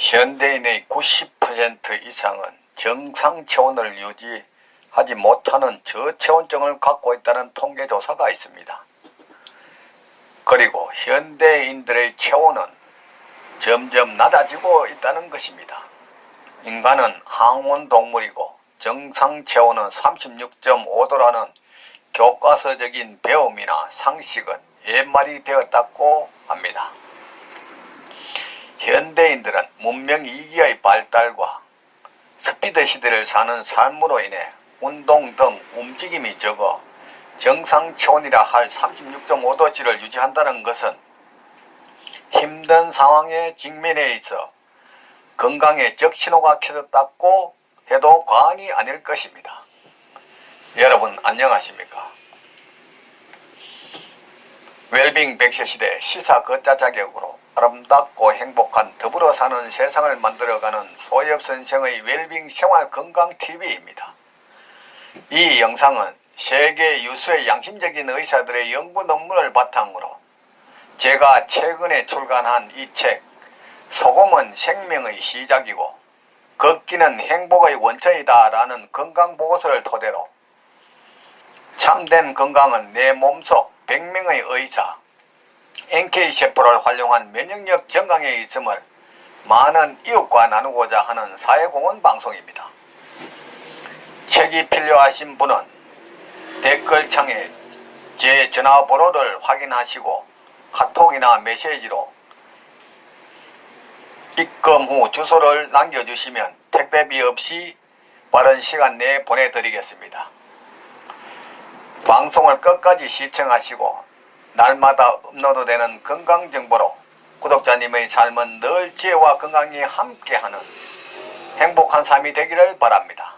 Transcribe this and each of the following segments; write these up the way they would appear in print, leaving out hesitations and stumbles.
현대인의 90% 이상은 정상 체온을 유지하지 못하는 저체온증을 갖고 있다는 통계조사가 있습니다. 그리고 현대인들의 체온은 점점 낮아지고 있다는 것입니다. 인간은 항온동물이고 정상 체온은 36.5도라는 교과서적인 배움이나 상식은 옛말이 되었다고 합니다. 현대인들은 문명 2기의 발달과 스피드 시대를 사는 삶으로 인해 운동 등 움직임이 적어 정상 체온이라 할 36.5도씨를 유지한다는 것은 힘든 상황에 직면해 있어 건강에 적신호가 켜졌다고 해도 과언이 아닐 것입니다. 여러분 안녕하십니까? 웰빙 100세 시대 시사 거자 자격으로 아름답고 행복한 더불어 사는 세상을 만들어가는 소엽선생의 웰빙 생활건강TV입니다. 이 영상은 세계 유수의 양심적인 의사들의 연구 논문을 바탕으로 제가 최근에 출간한 이 책 소금은 생명의 시작이고 걷기는 행복의 원천이다 라는 건강보고서를 토대로 참된 건강은 내 몸속 100명의 의사 NK세포를 활용한 면역력 증강에 있음을 많은 이웃과 나누고자 하는 사회공헌 방송입니다. 책이 필요하신 분은 댓글창에 제 전화번호를 확인하시고 카톡이나 메시지로 입금 후 주소를 남겨주시면 택배비 없이 빠른 시간 내에 보내드리겠습니다. 방송을 끝까지 시청하시고 날마다 업로드되는 건강정보로 구독자님의 삶은 늘 지혜와 건강이 함께하는 행복한 삶이 되기를 바랍니다.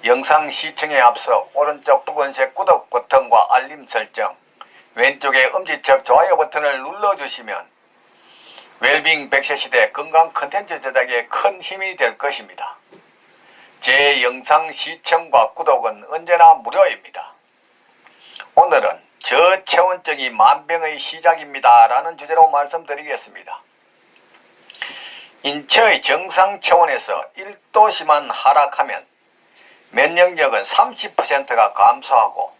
영상 시청에 앞서 오른쪽 붉은색 구독 버튼과 알림 설정, 왼쪽의 엄지척 좋아요 버튼을 눌러주시면 웰빙 100세 시대 건강 컨텐츠 제작에 큰 힘이 될 것입니다. 제 영상 시청과 구독은 언제나 무료입니다. 오늘은 저체온증이 만병의 시작입니다 라는 주제로 말씀드리겠습니다. 인체의 정상 체온에서 1도씨만 하락하면 면역력은 30%가 감소하고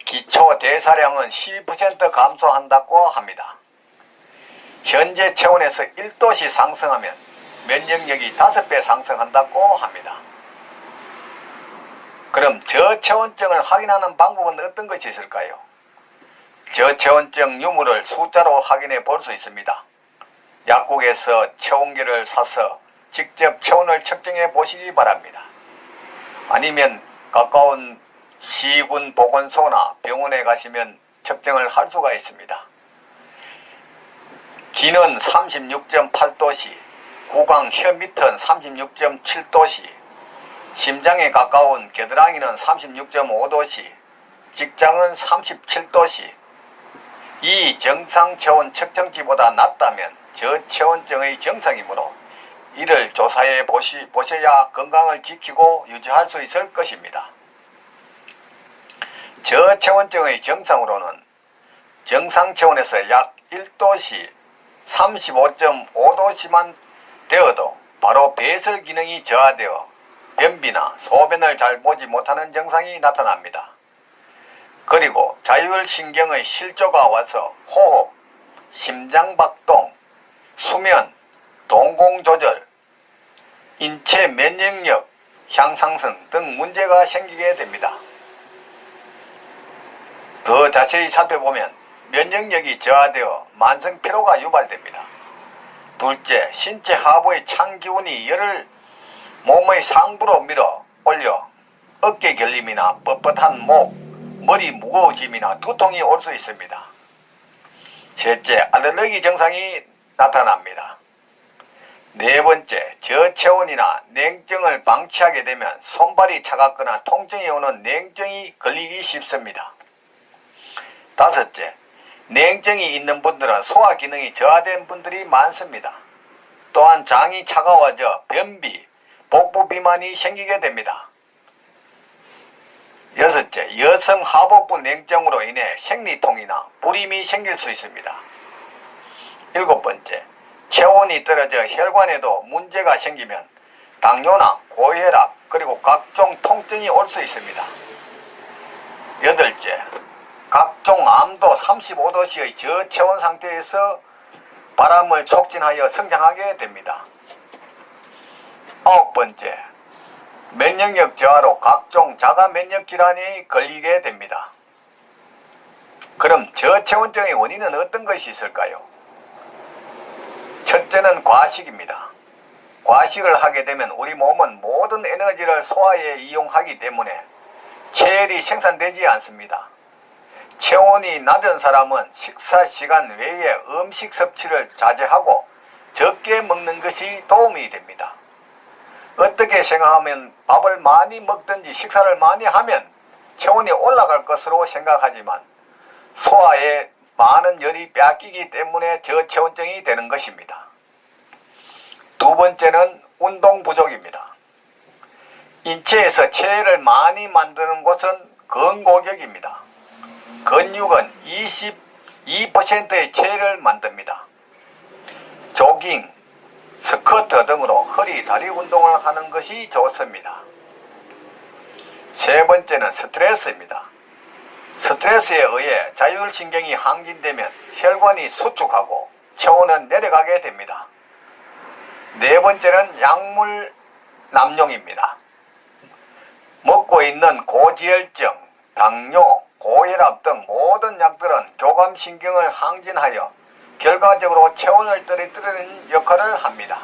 기초 대사량은 12% 감소한다고 합니다. 현재 체온에서 1도씨 상승하면 면역력이 5배 상승한다고 합니다. 그럼 저체온증을 확인하는 방법은 어떤 것이 있을까요? 저체온증 유무를 숫자로 확인해 볼 수 있습니다. 약국에서 체온계를 사서 직접 체온을 측정해 보시기 바랍니다. 아니면 가까운 시군 보건소나 병원에 가시면 측정을 할 수가 있습니다. 기는 36.8도씨, 구강 혀 밑은 36.7도씨, 심장에 가까운 겨드랑이는 36.5도씨, 직장은 37도씨. 이 정상 체온 측정치보다 낮다면 저체온증의 증상이므로 이를 조사해 보셔야 건강을 지키고 유지할 수 있을 것입니다. 저체온증의 증상으로는 정상 체온에서 약 1도씨, 35.5도씨만 되어도 바로 배설 기능이 저하되어 변비나 소변을 잘 보지 못하는 증상이 나타납니다. 그리고 자율신경의 실조가 와서 호흡, 심장박동, 수면, 동공조절, 인체 면역력 향상성 등 문제가 생기게 됩니다. 더 자세히 살펴보면 면역력이 저하되어 만성피로가 유발됩니다. 둘째, 신체 하부의 찬 기운이 열을 몸의 상부로 밀어 올려 어깨 결림이나 뻣뻣한 목, 머리 무거워짐이나 두통이 올 수 있습니다. 셋째, 알레르기 증상이 나타납니다. 네 번째, 저체온이나 냉증을 방치하게 되면 손발이 차갑거나 통증이 오는 냉증이 걸리기 쉽습니다. 다섯째, 냉증이 있는 분들은 소화 기능이 저하된 분들이 많습니다. 또한 장이 차가워져 변비, 복부 비만이 생기게 됩니다. 여섯째, 여성 하복부 냉증으로 인해 생리통이나 불임이 생길 수 있습니다. 일곱 번째, 체온이 떨어져 혈관에도 문제가 생기면 당뇨나 고혈압 그리고 각종 통증이 올 수 있습니다. 여덟째, 각종 암도 35도씨의 저체온 상태에서 바람을 촉진하여 성장하게 됩니다. 아홉 번째, 면역력 저하로 각종 자가 면역 질환이 걸리게 됩니다. 그럼 저체온증의 원인은 어떤 것이 있을까요? 첫째는 과식입니다. 과식을 하게 되면 우리 몸은 모든 에너지를 소화에 이용하기 때문에 체열이 생산되지 않습니다. 체온이 낮은 사람은 식사 시간 외에 음식 섭취를 자제하고 적게 먹는 것이 도움이 됩니다. 어떻게 생각하면 밥을 많이 먹든지 식사를 많이 하면 체온이 올라갈 것으로 생각하지만 소화에 많은 열이 뺏기기 때문에 저체온증이 되는 것입니다. 두 번째는 운동 부족입니다. 인체에서 체열을 많이 만드는 곳은 근골격입니다. 근육은 22%의 체열을 만듭니다. 조깅, 스쿼트 등으로 허리, 다리 운동을 하는 것이 좋습니다. 세 번째는 스트레스입니다. 스트레스에 의해 자율신경이 항진되면 혈관이 수축하고 체온은 내려가게 됩니다. 네 번째는 약물 남용입니다. 먹고 있는 고지혈증, 당뇨, 고혈압 등 모든 약들은 교감신경을 항진하여 결과적으로 체온을 떨어뜨리는 역할을 합니다.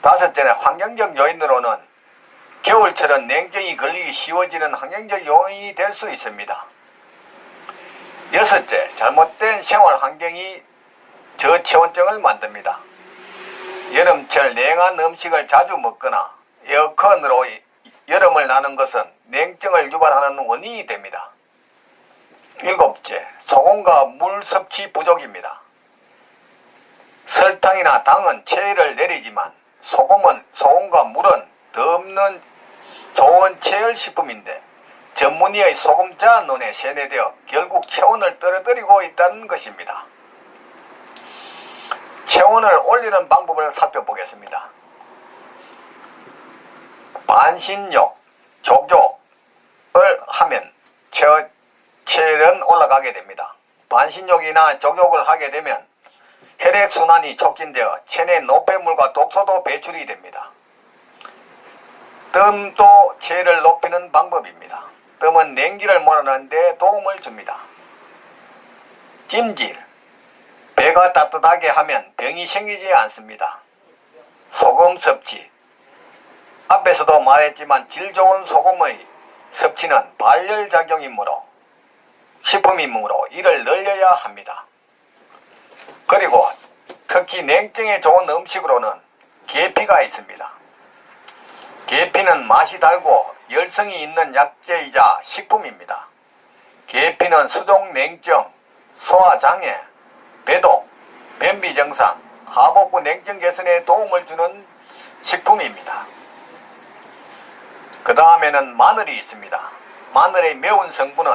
다섯째는 환경적 요인으로는 겨울철은 냉증이 걸리기 쉬워지는 환경적 요인이 될 수 있습니다. 여섯째, 잘못된 생활 환경이 저체온증을 만듭니다. 여름철 냉한 음식을 자주 먹거나 에어컨으로 여름을 나는 것은 냉증을 유발하는 원인이 됩니다. 일곱째, 소금과 물 섭취 부족입니다. 설탕이나 당은 체열을 내리지만 소금과 물은 더 없는 좋은 체열식품인데 전문의의 소금자론에 세뇌되어 결국 체온을 떨어뜨리고 있다는 것입니다. 체온을 올리는 방법을 살펴보겠습니다. 반신욕, 족욕을 하면 체열은 올라가게 됩니다. 반신욕이나 족욕을 하게 되면 혈액순환이 촉진되어 체내 노폐물과 독소도 배출이 됩니다. 뜸도 체열을 높이는 방법입니다. 뜸은 냉기를 몰아넣는 데 도움을 줍니다. 찜질, 배가 따뜻하게 하면 병이 생기지 않습니다. 소금 섭취, 앞에서도 말했지만 질 좋은 소금의 섭취는 발열작용이므로 식품이므로 이를 늘려야 합니다. 그리고 특히 냉증에 좋은 음식으로는 계피가 있습니다. 계피는 맛이 달고 열성이 있는 약재이자 식품입니다. 계피는 수족 냉증, 소화장애, 배독, 변비 증상, 하복부 냉증 개선에 도움을 주는 식품입니다. 그 다음에는 마늘이 있습니다. 마늘의 매운 성분은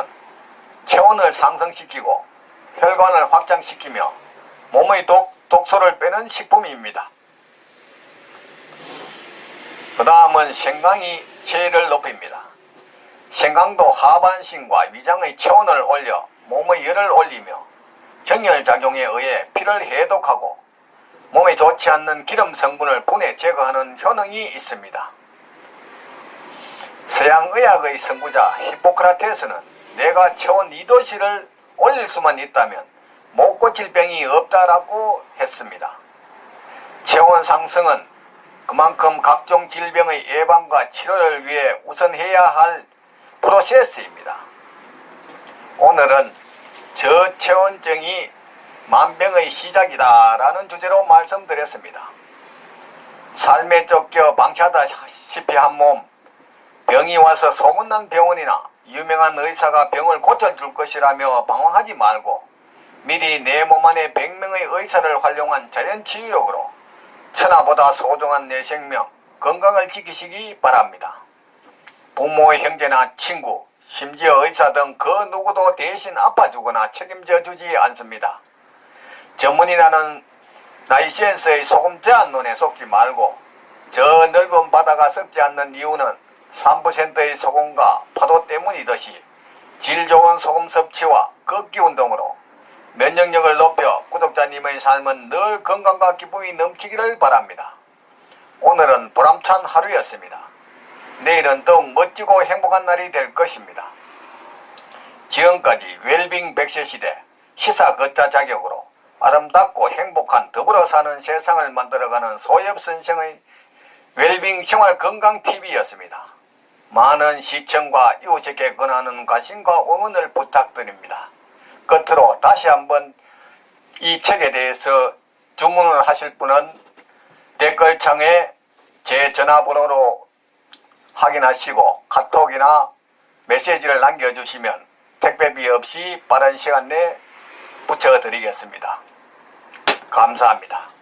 체온을 상승시키고 혈관을 확장시키며 몸의 독소를 빼는 식품입니다. 그 다음은 생강이 체열을 높입니다. 생강도 하반신과 위장의 체온을 올려 몸의 열을 올리며 정열작용에 의해 피를 해독하고 몸에 좋지 않는 기름 성분을 분해 제거하는 효능이 있습니다. 서양의학의 선구자 히포크라테스는 내가 체온 2도씨를 올릴 수만 있다면 못 고칠 병이 없다라고 했습니다. 체온 상승은 그만큼 각종 질병의 예방과 치료를 위해 우선해야 할 프로세스입니다. 오늘은 저체온증이 만병의 시작이다라는 주제로 말씀드렸습니다. 삶에 쫓겨 방치하다시피 한 몸, 병이 와서 소문난 병원이나 유명한 의사가 병을 고쳐줄 것이라며 방황하지 말고 미리 내 몸 안에 100명의 의사를 활용한 자연치유력으로 천하보다 소중한 내 생명, 건강을 지키시기 바랍니다. 부모, 형제나 친구, 심지어 의사 등 그 누구도 대신 아파주거나 책임져 주지 않습니다. 전문이라는 나이시엔스의 소금 제한론에 속지 말고 저 넓은 바다가 썩지 않는 이유는 3%의 소금과 파도 때문이듯이 질 좋은 소금 섭취와 걷기 운동으로 면역력을 높여 구독자님의 삶은 늘 건강과 기쁨이 넘치기를 바랍니다. 오늘은 보람찬 하루였습니다. 내일은 더욱 멋지고 행복한 날이 될 것입니다. 지금까지 웰빙 100세 시대 시사 걷자 자격으로 아름답고 행복한 더불어 사는 세상을 만들어가는 소엽선생의 웰빙 생활 건강 TV였습니다. 많은 시청과 이웃에게 권하는 관심과 응원을 부탁드립니다. 끝으로 다시 한번 이 책에 대해서 주문을 하실 분은 댓글창에 제 전화번호로 확인하시고 카톡이나 메시지를 남겨주시면 택배비 없이 빠른 시간 내에 붙여드리겠습니다. 감사합니다.